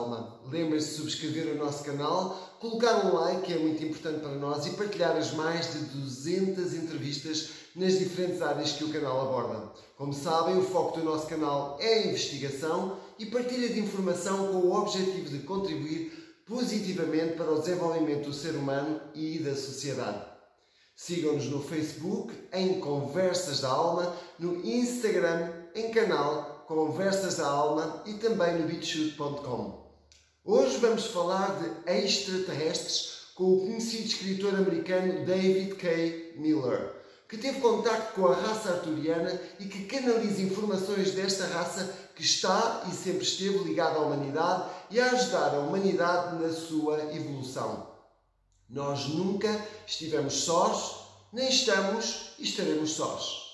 Alma. Lembrem-se de subscrever o nosso canal, colocar um like, que é muito importante para nós, e partilhar as mais de 200 entrevistas nas diferentes áreas que o canal aborda. Como sabem, o foco do nosso canal é a investigação e partilha de informação com o objetivo de contribuir positivamente para o desenvolvimento do ser humano e da sociedade. Sigam-nos no Facebook, em Conversas da Alma, no Instagram, em Canal Conversas da Alma e também no bit.com. Hoje vamos falar de extraterrestres com o conhecido escritor americano David K. Miller, que teve contacto com a raça arcturiana e que canaliza informações desta raça que está e sempre esteve ligada à humanidade e a ajudar a humanidade na sua evolução. Nós nunca estivemos sós, nem estamos e estaremos sós.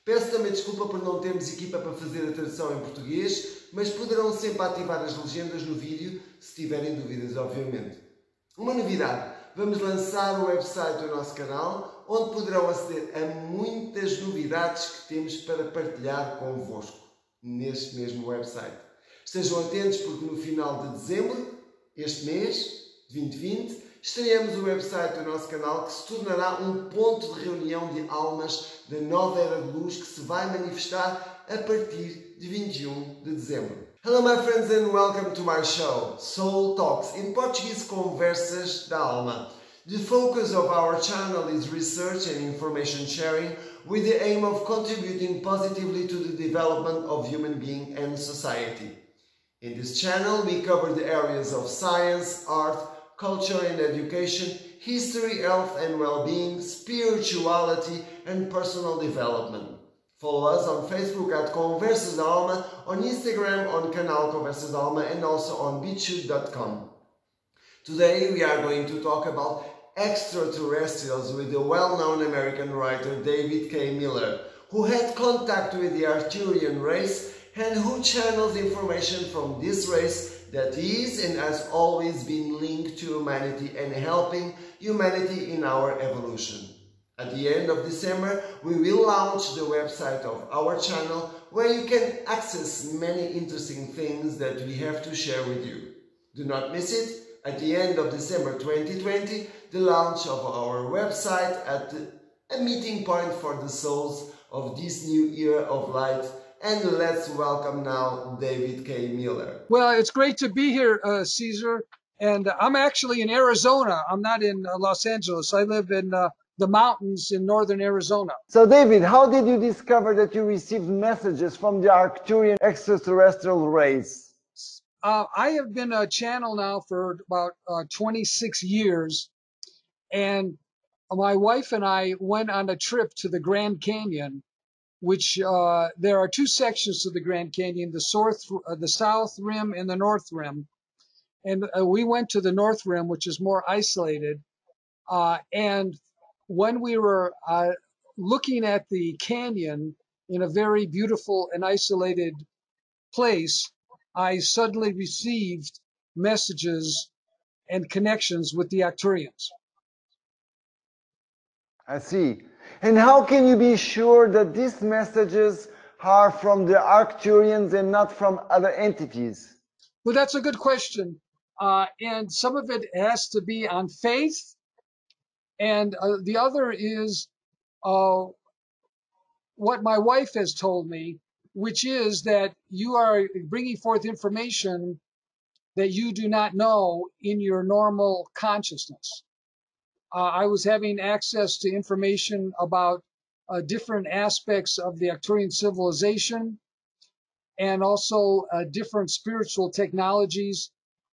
Peço também desculpa por não termos equipa para fazer a tradução em português, mas poderão sempre ativar as legendas no vídeo se tiverem dúvidas, obviamente. Uma novidade, vamos lançar o website do nosso canal, onde poderão aceder a muitas novidades que temos para partilhar convosco, neste mesmo website. Estejam atentos porque no final de dezembro, este mês, 2020, estreamos o website do nosso canal que se tornará um ponto de reunião de almas da nova era de luz que se vai manifestar a partir de 21 de dezembro. Hello my friends and welcome to my show, Soul Talks, in Portuguese Conversas da Alma. The focus of our channel is research and information sharing with the aim of contributing positively to the development of human being and society. In this channel we cover the areas of science, art, culture and education, history, health and well-being, spirituality and personal development. Follow us on Facebook at Conversas da Alma, on Instagram on Canal Conversas da Alma and also on bit.com. Today we are going to talk about extraterrestrials with the well-known American writer David K. Miller, who had contact with the Arcturian race and who channels information from this race that is and has always been linked to humanity and helping humanity in our evolution. At the end of December, we will launch the website of our channel where you can access many interesting things that we have to share with you. Do not miss it. At the end of December 2020, the launch of our website at a meeting point for the souls of this new era of light. And let's welcome now David K. Miller. Well, it's great to be here, Cesar. And I'm actually in Arizona. I'm not in Los Angeles. I live in the mountains in northern Arizona. So, David, how did you discover that you received messages from the Arcturian Extraterrestrial Race? I have been a channel now for about 26 years. And my wife and I went on a trip to the Grand Canyon, which there are two sections of the Grand Canyon, the south rim and the north rim. And we went to the north rim, which is more isolated. And when we were looking at the canyon in a very beautiful and isolated place, I suddenly received messages and connections with the Arcturians. I see. And how can you be sure that these messages are from the Arcturians and not from other entities? Well, that's a good question. And some of it has to be on faith. And the other is what my wife has told me, which is that you are bringing forth information that you do not know in your normal consciousness. I was having access to information about different aspects of the Arcturian civilization and also different spiritual technologies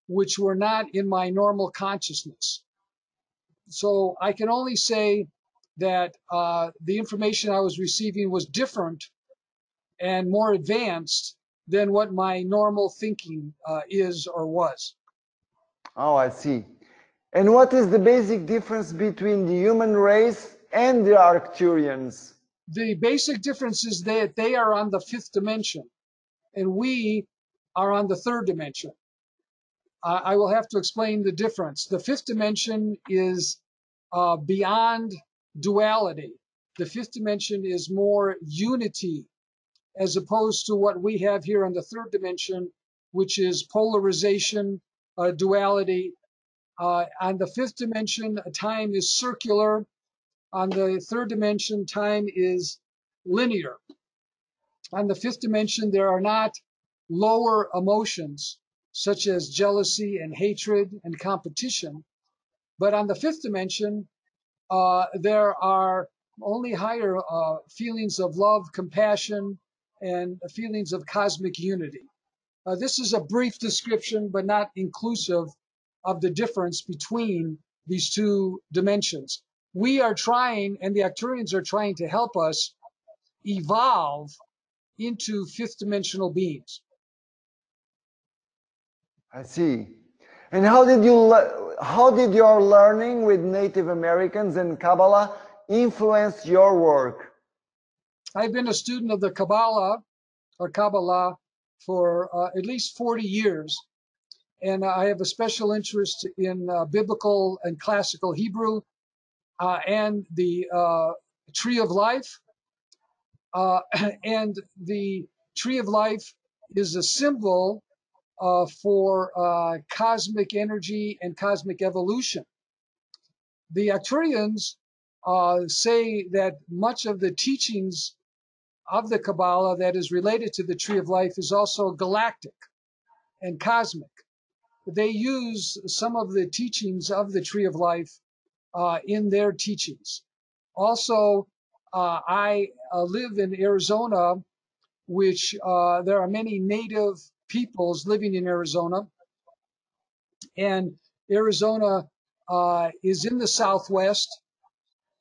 which were not in my normal consciousness. So I can only say that the information I was receiving was different and more advanced than what my normal thinking is or was. Oh, I see. And what is the basic difference between the human race and the Arcturians? The basic difference is that they are on the fifth dimension and we are on the third dimension. I will have to explain the difference. The fifth dimension is beyond duality. The fifth dimension is more unity, as opposed to what we have here on the third dimension, which is polarization, duality. On the fifth dimension, time is circular. On the third dimension, time is linear. On the fifth dimension, there are not lower emotions such as jealousy and hatred and competition. But on the fifth dimension, there are only higher feelings of love, compassion, and feelings of cosmic unity. This is a brief description, but not inclusive of the difference between these two dimensions. We are trying, and the Arcturians are trying to help us evolve into fifth dimensional beings. I see. And how did your learning with Native Americans and Kabbalah influence your work? I've been a student of the Kabbalah for at least 40 years. And I have a special interest in biblical and classical Hebrew and the tree of life. And the tree of life is a symbol for cosmic energy and cosmic evolution. The Arcturians say that much of the teachings of the Kabbalah that is related to the tree of life is also galactic and cosmic. They use some of the teachings of the tree of life in their teachings. Also, I live in Arizona, which there are many native peoples living in Arizona. And Arizona is in the Southwest,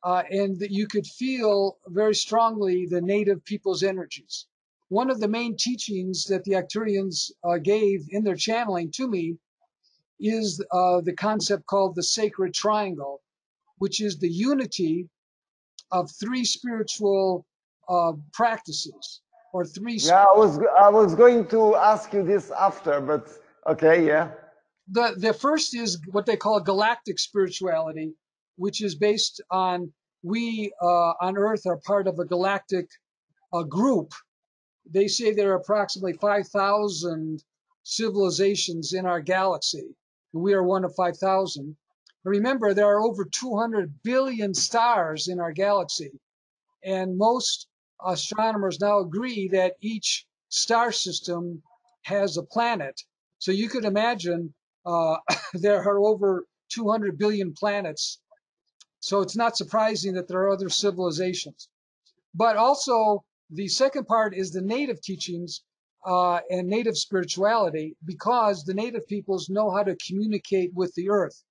and that you could feel very strongly the native people's energies. One of the main teachings that the Arcturians gave in their channeling to me is the concept called the sacred triangle, which is the unity of three spiritual practices, or three. Yeah, I was going to ask you this after, but okay, yeah. The first is what they call galactic spirituality, which is based on we on Earth are part of a galactic group. They say there are approximately 5,000 civilizations in our galaxy. We are one of 5,000. Remember, there are over 200 billion stars in our galaxy. And most astronomers now agree that each star system has a planet. So you could imagine there are over 200 billion planets. So it's not surprising that there are other civilizations. But also, the second part is the native teachings and native spirituality, because the native peoples know how to communicate with the earth.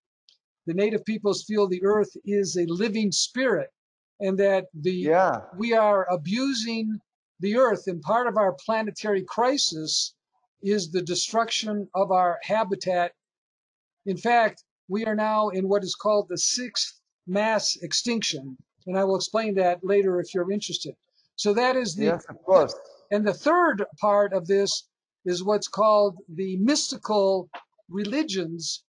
The native peoples feel the earth is a living spirit, and that we are abusing the earth, and part of our planetary crisis is the destruction of our habitat. In fact, we are now in what is called the sixth mass extinction, and I will explain that later if you're interested. So that is the, yes, of course. And the third part of this is what's called the mystical religions,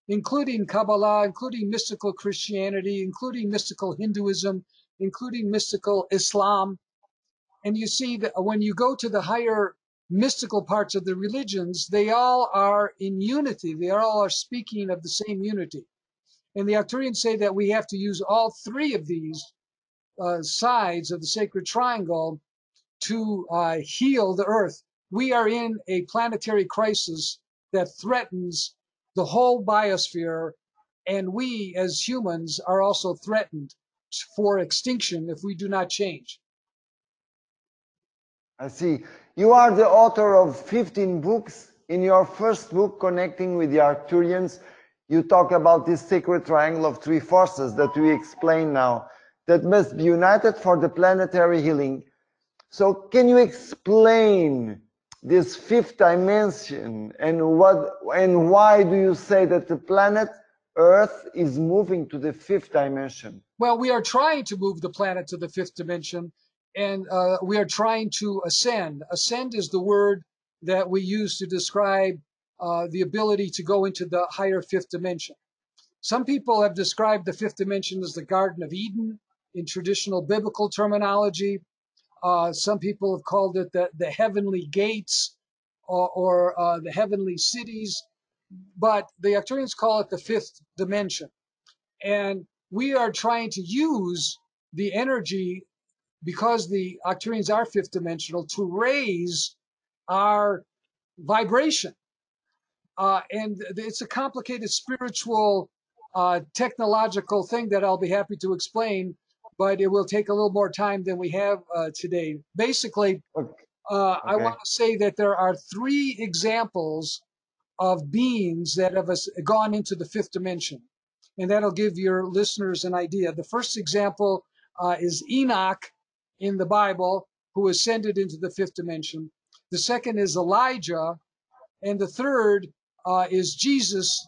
including Kabbalah, including mystical Christianity, including mystical Hinduism, including mystical Islam. And you see that when you go to the higher mystical parts of the religions, they all are in unity. They all are speaking of the same unity. And the Arcturians say that we have to use all three of these sides of the sacred triangle to heal the earth. We are in a planetary crisis that threatens the whole biosphere, and we as humans are also threatened for extinction if we do not change. I see. You are the author of 15 books. In your first book, Connecting with the Arcturians, you talk about this sacred triangle of three forces that we explain now, that must be united for the planetary healing. So can you explain this fifth dimension, and why do you say that the planet Earth is moving to the fifth dimension? Well, we are trying to move the planet to the fifth dimension, and we are trying to ascend. Ascend is the word that we use to describe the ability to go into the higher fifth dimension. Some people have described the fifth dimension as the Garden of Eden in traditional biblical terminology. Some people have called it the heavenly gates, or the heavenly cities, but the Arcturians call it the fifth dimension. And we are trying to use the energy, because the Arcturians are fifth dimensional, to raise our vibration. And it's a complicated spiritual, technological thing that I'll be happy to explain, but it will take a little more time than we have today. Basically, I want to say that there are 3 examples of beings that have gone into the fifth dimension, and that'll give your listeners an idea. The first example is Enoch in the Bible, who ascended into the fifth dimension. The second is Elijah, and the third is Jesus,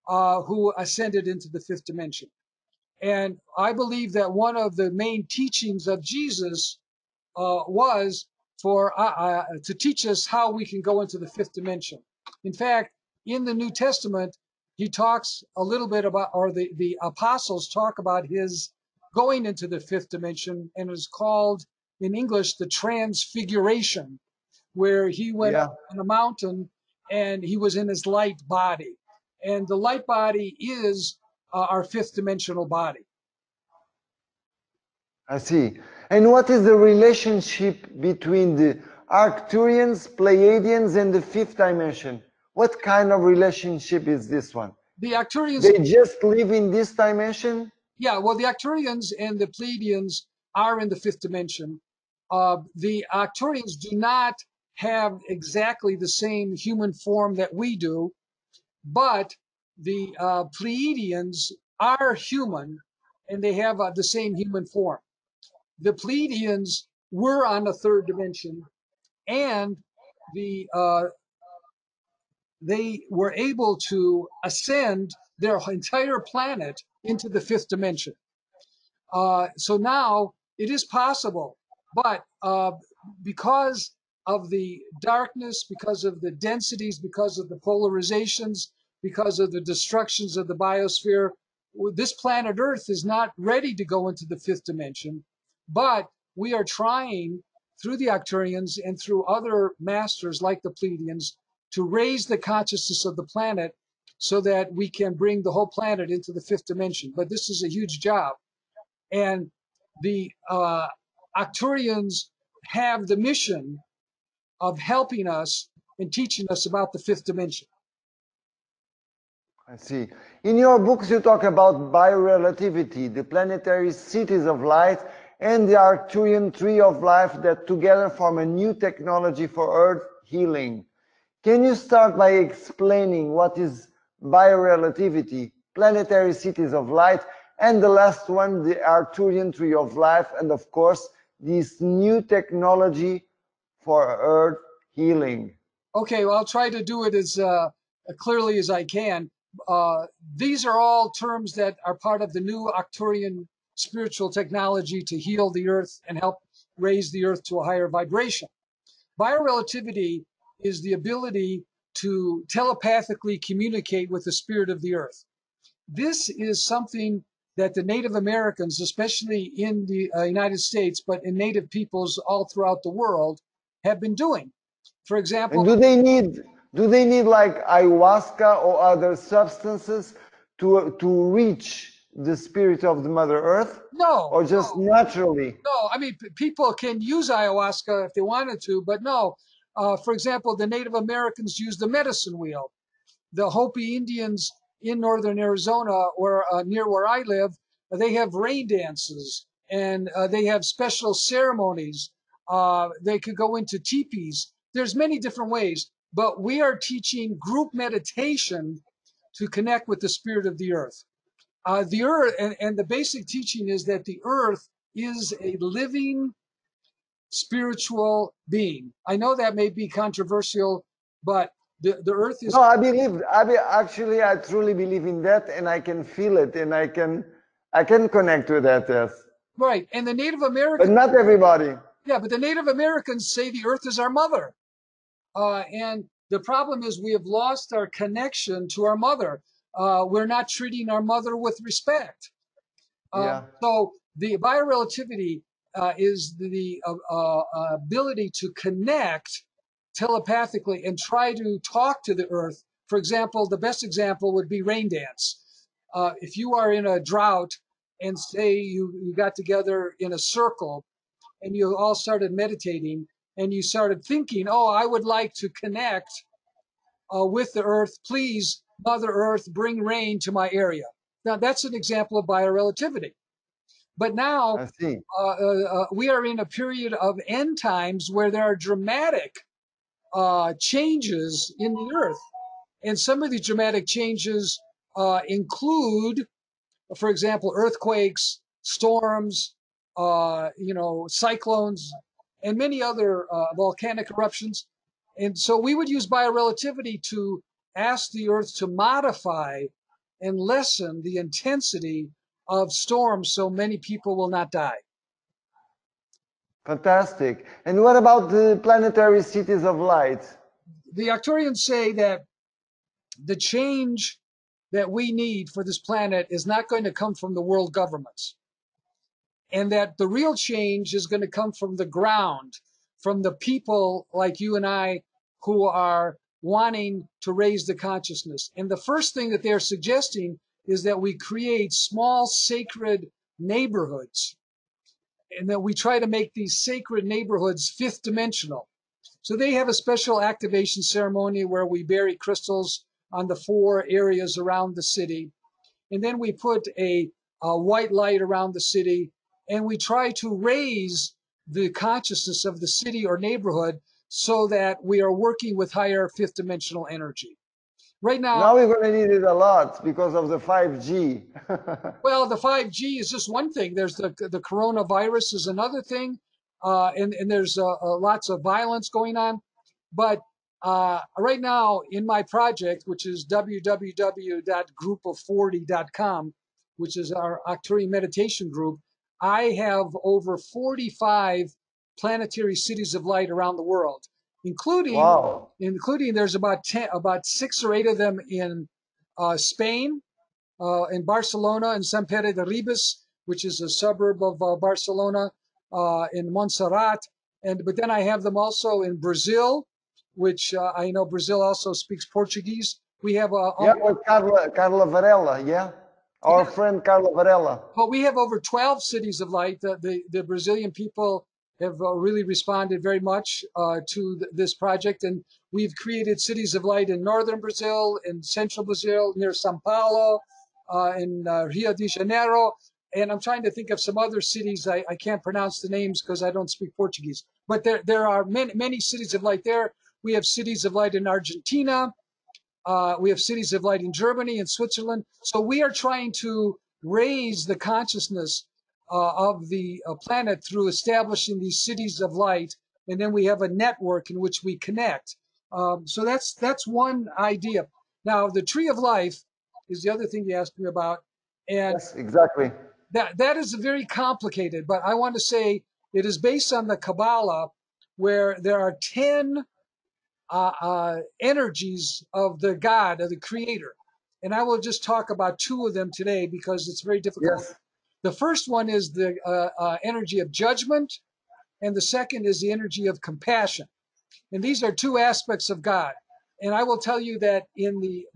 who ascended into the fifth dimension. And I believe that one of the main teachings of Jesus was to teach us how we can go into the fifth dimension. In fact, in the New Testament, he talks a little bit about, or the apostles talk about his going into the fifth dimension, and is called in English the Transfiguration, where he went up on a mountain and he was in his light body. And the light body is our fifth dimensional body. I see. And what is the relationship between the Arcturians, Pleiadians, and the fifth dimension? What kind of relationship is this one? The Arcturians, they just live in this dimension? Yeah, well, the Arcturians and the Pleiadians are in the fifth dimension. The Arcturians do not have exactly the same human form that we do, but the Pleiadians are human, and they have the same human form. The Pleiadians were on the third dimension, and they were able to ascend their entire planet into the fifth dimension. So now it is possible, but because of the darkness, because of the densities, because of the polarizations, because of the destructions of the biosphere, this planet Earth is not ready to go into the fifth dimension. But we are trying, through the Arcturians and through other masters like the Pleiadians, to raise the consciousness of the planet so that we can bring the whole planet into the fifth dimension. But this is a huge job. And the Arcturians have the mission of helping us and teaching us about the fifth dimension. I see. In your books, you talk about biorelativity, the planetary cities of light, and the Arcturian tree of life that together form a new technology for Earth healing. Can you start by explaining what is biorelativity, planetary cities of light, and the last one, the Arcturian tree of life, and of course, this new technology for Earth healing? Okay, well, I'll try to do it as clearly as I can. These are all terms that are part of the new Arcturian spiritual technology to heal the Earth and help raise the Earth to a higher vibration. Biorelativity is the ability to telepathically communicate with the spirit of the Earth. This is something that the Native Americans, especially in the United States, but in Native peoples all throughout the world, have been doing. For example, and do they need like ayahuasca or other substances to reach the spirit of the Mother Earth? No. Or just naturally? No, I mean, people can use ayahuasca if they wanted to, but no. For example, the Native Americans use the medicine wheel. The Hopi Indians in northern Arizona, or near where I live, they have rain dances, and they have special ceremonies. They could go into teepees. There's many different ways, but we are teaching group meditation to connect with the spirit of the Earth. The Earth, and the basic teaching is that the Earth is a living spiritual being. I know that may be controversial, but the Earth is... No, I truly believe in that, and I can feel it, and I can connect with that, yes. Right, and the Native Americans... But not everybody. Yeah, but the Native Americans say the Earth is our mother. And the problem is we have lost our connection to our mother. We're not treating our mother with respect. So the biorelativity is the ability to connect telepathically and try to talk to the earth. For example, the best example would be rain dance. If you are in a drought and say you got together in a circle and you all started meditating and you started thinking, oh, I would like to connect with the earth. Please, Mother Earth, bring rain to my area. Now, that's an example of biorelativity. But now we are in a period of end times where there are dramatic changes in the earth. And some of these dramatic changes include, for example, earthquakes, storms, cyclones, and many other volcanic eruptions. And so we would use biorelativity to ask the earth to modify and lessen the intensity of storms so many people will not die. Fantastic. And what about the planetary cities of light? The Arcturians say that the change that we need for this planet is not going to come from the world governments, and that the real change is going to come from the ground, from the people like you and I who are wanting to raise the consciousness. And the first thing that they're suggesting is that we create small sacred neighborhoods, and that we try to make these sacred neighborhoods fifth dimensional. So they have a special activation ceremony where we bury crystals on the 4 areas around the city. And then we put a white light around the city, and we try to raise the consciousness of the city or neighborhood so that we are working with higher fifth dimensional energy. Right now we're going to need it a lot because of the 5G. Well, the 5G is just one thing. There's the coronavirus is another thing. And there's lots of violence going on. But right now in my project, which is www.groupof40.com, which is our Arcturian meditation group, I have over 45 planetary cities of light around the world, including there's about 6 or 8 of them in Spain, in Barcelona, in Sant Pere de Ribes, which is a suburb of Barcelona, in Montserrat, but then I have them also in Brazil, which I know Brazil also speaks Portuguese. We have with Carla Varela, our friend Carla Varela. Well, we have over 12 cities of light. The Brazilian people have really responded very much to this project, and we've created cities of light in northern Brazil, in central Brazil, near São Paulo, in Rio de Janeiro. And I'm trying to think of some other cities. I can't pronounce the names because I don't speak Portuguese. But there are many cities of light there. We have cities of light in Argentina. We have cities of light in Germany and Switzerland. So we are trying to raise the consciousness of the planet through establishing these cities of light. And then we have a network in which we connect. So that's one idea. Now, the tree of life is the other thing you asked me about. And yes, exactly. That is very complicated, but I want to say it is based on the Kabbalah, where there are 10 energies of the God, of the Creator. And I will just talk about 2 of them today because it's very difficult. Yes. The first one is the energy of judgment, and the second is the energy of compassion. And these are 2 aspects of God. And I will tell you that in the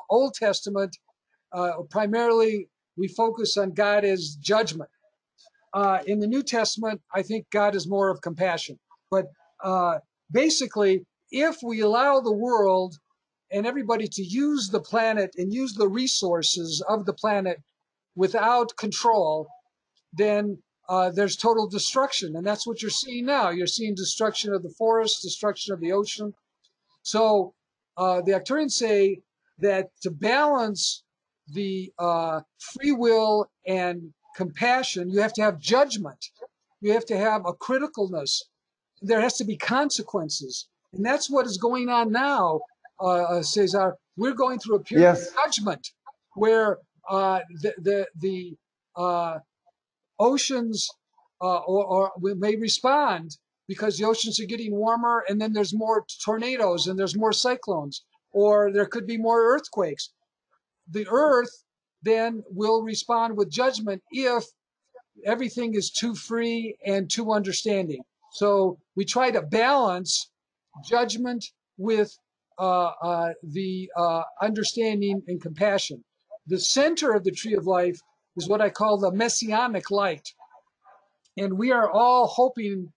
Old Testament, primarily, we focus on God as judgment. In the New Testament, I think God is more of compassion. But basically, if we allow the world and everybody to use the planet and use the resources of the planet without control, then there's total destruction. And that's what you're seeing now. You're seeing destruction of the forest, destruction of the ocean. So the Arcturians say that to balance the free will and compassion, you have to have judgment. You have to have a criticalness. There has to be consequences. And that's what is going on now, Cesar. We're going through a period of judgment where the oceans or may respond because the oceans are getting warmer, and then there's more tornadoes and there's more cyclones, or there could be more earthquakes. The earth then will respond with judgment if everything is too free and too understanding. So we try to balance judgment with the understanding and compassion. The center of the tree of life is what I call the messianic light. And we are all hoping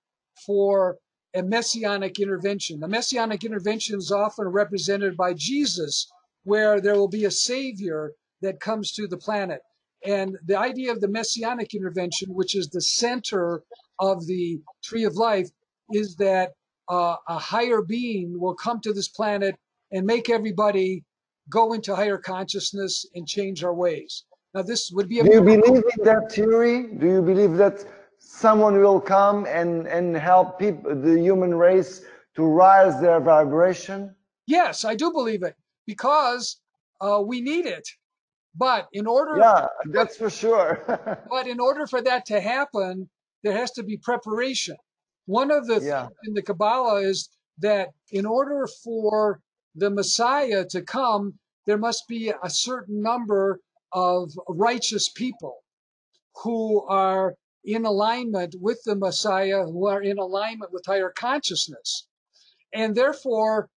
for a messianic intervention. The messianic intervention is often represented by Jesus, where there will be a savior that comes to the planet. And the idea of the messianic intervention, which is the center of the tree of life, is that a higher being will come to this planet and make everybody go into higher consciousness and change our ways. Now, this would be a... Do you believe in that theory? Do you believe that someone will come and help people, the human race, to rise their vibration? Yes, I do believe it, because we need it. But in order... Yeah, that's for sure. But in order for that to happen, there has to be preparation. One of the things in the Kabbalah is that in order for the Messiah to come, there must be a certain number of righteous people who are in alignment with the Messiah, who are in alignment with higher consciousness. And therefore,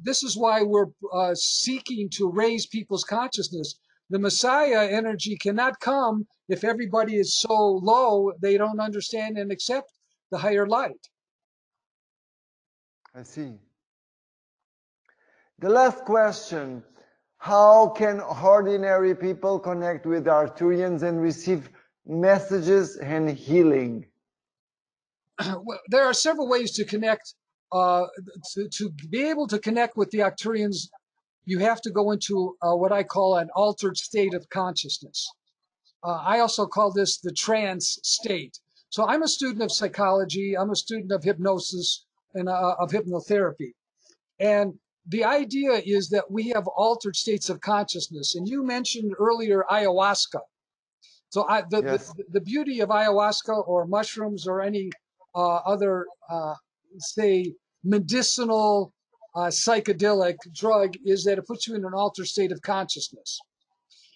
this is why we're seeking to raise people's consciousness. The Messiah energy cannot come if everybody is so low they don't understand and accept the higher light. I see. The last question: how can ordinary people connect with Arcturians and receive messages and healing? Well, there are several ways to connect. To be able to connect with the Arcturians, you have to go into what I call an altered state of consciousness. I also call this the trance state. So I'm a student of psychology. I'm a student of hypnosis and of hypnotherapy. And the idea is that we have altered states of consciousness. And you mentioned earlier ayahuasca. So the beauty of ayahuasca or mushrooms or any other, say, medicinal psychedelic drug is that it puts you in an altered state of consciousness.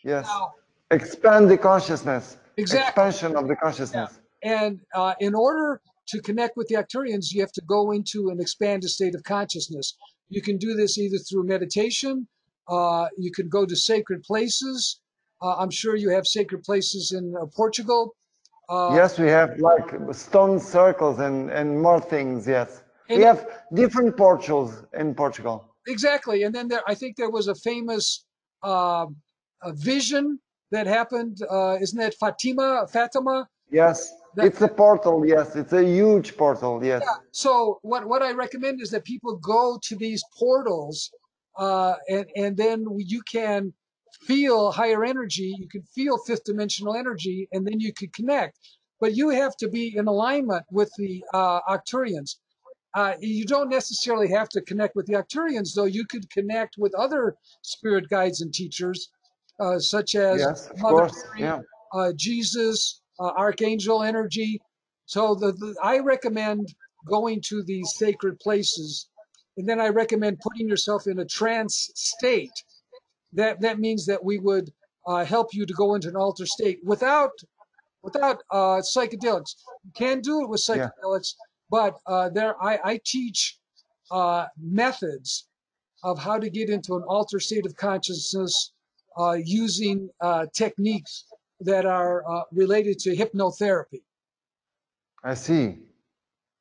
Yes. Now, expand the consciousness. Exactly. Expansion of the consciousness. Yeah. And in order to connect with the Arcturians, you have to go into an expanded state of consciousness. You can do this either through meditation. You can go to sacred places. I'm sure you have sacred places in Portugal. Yes, we have like stone circles and more things, yes. We have different portals in Portugal. Exactly. And then I think there was a famous a vision that happened. Isn't that Fatima? Yes, it's a portal, yes. It's a huge portal, yes. Yeah. So what I recommend is that people go to these portals and then you can feel higher energy. You can feel fifth dimensional energy, and then you can connect. But you have to be in alignment with the Arcturians. You don't necessarily have to connect with the Arcturians, though. You could connect with other spirit guides and teachers, such as Mother Mary, Jesus, Archangel energy. So I recommend going to these sacred places, and then I recommend putting yourself in a trance state. That means that we would help you to go into an altered state without psychedelics. You can do it with psychedelics, but I teach methods of how to get into an altered state of consciousness using techniques that are related to hypnotherapy. I see.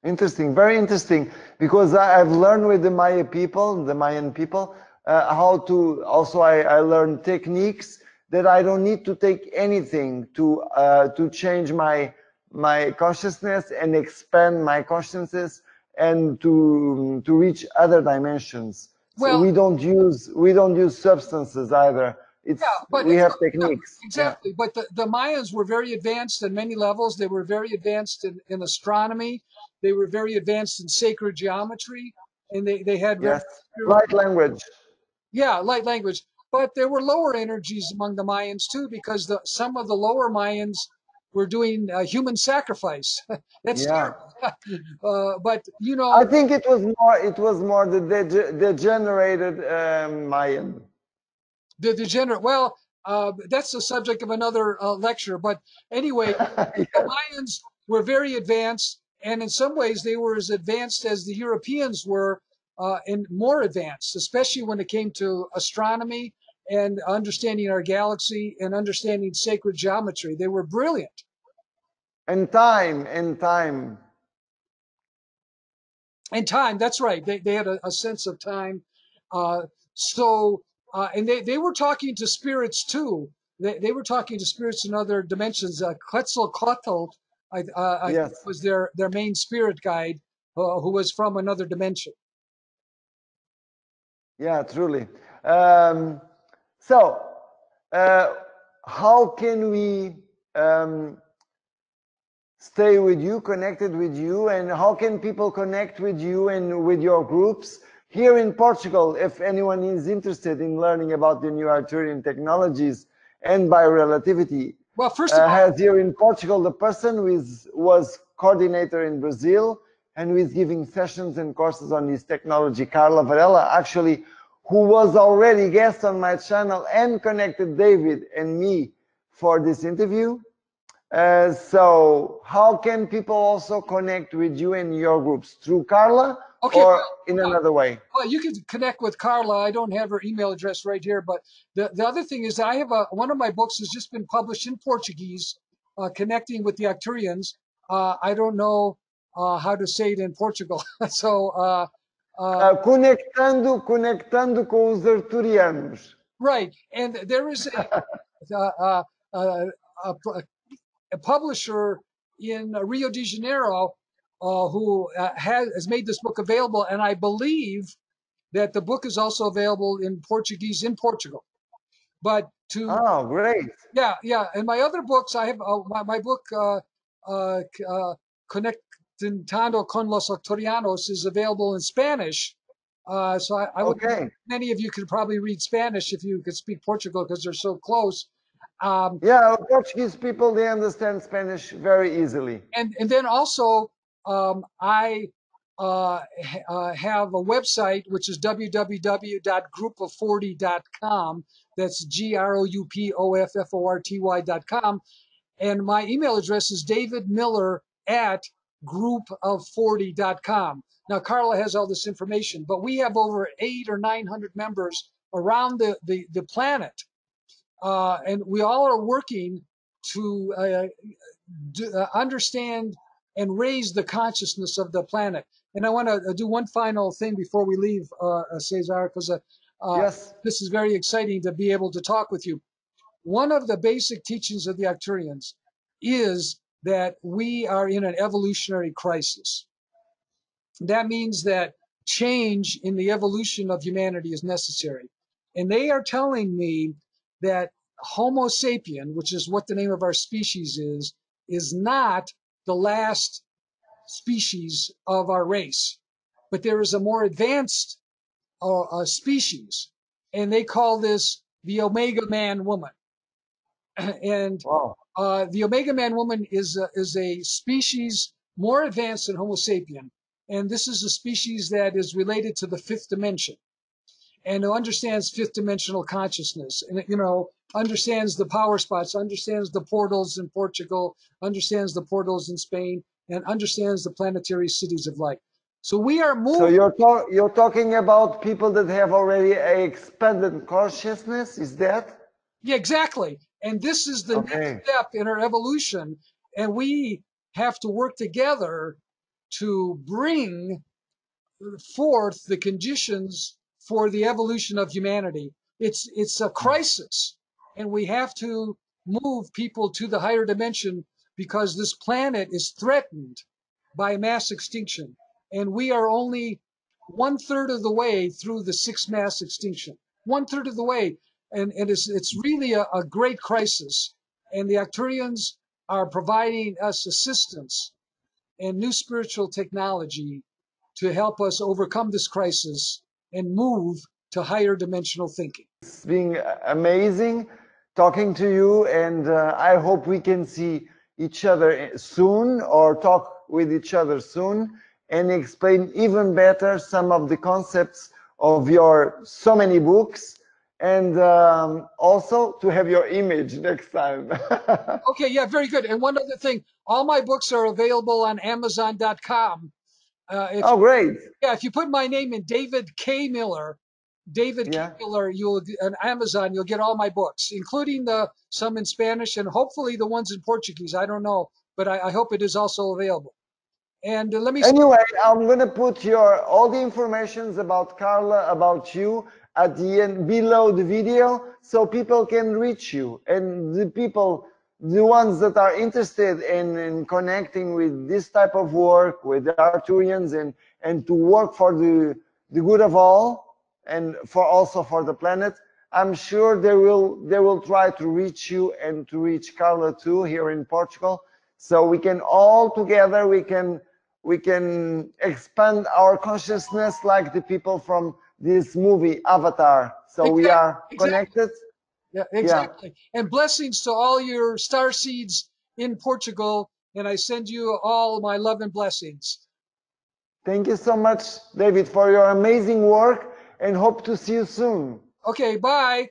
Interesting, very interesting, because I've learned with the Mayan people, how to, also I learned techniques that I don't need to take anything to change my consciousness and expand my consciousness and to reach other dimensions. So we don't use substances either. We have techniques. Exactly. Yeah. But the Mayans were very advanced in many levels. They were very advanced in astronomy. They were very advanced in sacred geometry, and they had light language. Yeah, light language. But there were lower energies among the Mayans too, because some of the lower Mayans were doing human sacrifice. That's terrible. But you know, I think it was more the degenerated Mayan. The degenerate. Well, that's the subject of another lecture. But anyway, the Mayans were very advanced, and in some ways they were as advanced as the Europeans were. and more advanced, especially when it came to astronomy and understanding our galaxy and understanding sacred geometry. They were brilliant. And time, and time. And time, that's right. They had a sense of time. And they were talking to spirits too. They were talking to spirits in other dimensions. Quetzalcoatl Yes. was their main spirit guide, who was from another dimension. Yeah, truly. So, how can we stay with you, connected with you, and how can people connect with you and with your groups here in Portugal? If anyone is interested in learning about the new Arcturian technologies and biorelativity, well, first of all, has here in Portugal the person who was coordinator in Brazil and who is giving sessions and courses on this technology, Carla Varela, actually, who was already guest on my channel and connected David and me for this interview. So how can people also connect with you and your groups? Through Carla, okay, or well, in another way? Well, you can connect with Carla. I don't have her email address right here, but the other thing is I have one of my books has just been published in Portuguese, connecting with the Arcturians. I don't know how to say it in Portugal. So conectando com os Arcturianos. Right, and there is a publisher in Rio de Janeiro who has made this book available, and I believe that the book is also available in Portuguese in Portugal. But oh, great! Yeah, and my other books, I have my book Conectando con los Arcturianos is available in Spanish. So I would, many of you could probably read Spanish if you could speak Portugal because they're so close. Yeah, Portuguese people, they understand Spanish very easily. And then also, I have a website, which is www.groupof40.com. That's GROUPOFFORTY.com. And my email address is davidmiller@groupof40.com. Now, Carla has all this information, but we have over 800 or 900 members around the planet. And we all are working to understand and raise the consciousness of the planet. And I want to do one final thing before we leave, César, because yes, this is very exciting to be able to talk with you. One of the basic teachings of the Arcturians is that we are in an evolutionary crisis. That means that change in the evolution of humanity is necessary. And they are telling me that Homo sapien, which is what the name of our species is not the last species of our race, but there is a more advanced species, and they call this the Omega Man woman. And wow. The Omega Man woman is a species more advanced than Homo sapien, and this is a species that is related to the fifth dimension, and who understands fifth dimensional consciousness, and understands the power spots, understands the portals in Portugal, understands the portals in Spain, and understands the planetary cities of light. So we are moving. So you're talking about people that have already an expanded consciousness, is that? Yeah, exactly. And this is the next step in our evolution, and we have to work together to bring forth the conditions for the evolution of humanity. It's a crisis, and we have to move people to the higher dimension because this planet is threatened by mass extinction, and we are only 1/3 of the way through the sixth mass extinction. 1/3 of the way, and it's really a great crisis. And the Arcturians are providing us assistance and new spiritual technology to help us overcome this crisis and move to higher dimensional thinking. It's been amazing talking to you, and I hope we can see each other soon or talk with each other soon and explain even better some of the concepts of your so many books, and also to have your image next time. Okay, yeah, very good. And one other thing, all my books are available on Amazon.com. Oh, great. Yeah, if you put my name in David K. Miller, Yeah. K. Miller, on Amazon, you'll get all my books, including some in Spanish and hopefully the ones in Portuguese. I don't know, but I hope it is also available. And let me. Anyway, I'm gonna put all the informations about Carla, about you, at the end below the video, so people can reach you. And the ones that are interested in connecting with this type of work with the Arcturians and to work for the good of all, and also for the planet, I'm sure they will try to reach you and to reach Carla too here in Portugal, so we can all together we can expand our consciousness like the people from this movie Avatar. So we are connected. Yeah, exactly. Yeah. And blessings to all your star seeds in Portugal. And I send you all my love and blessings. Thank you so much, David, for your amazing work, and hope to see you soon. Okay, bye.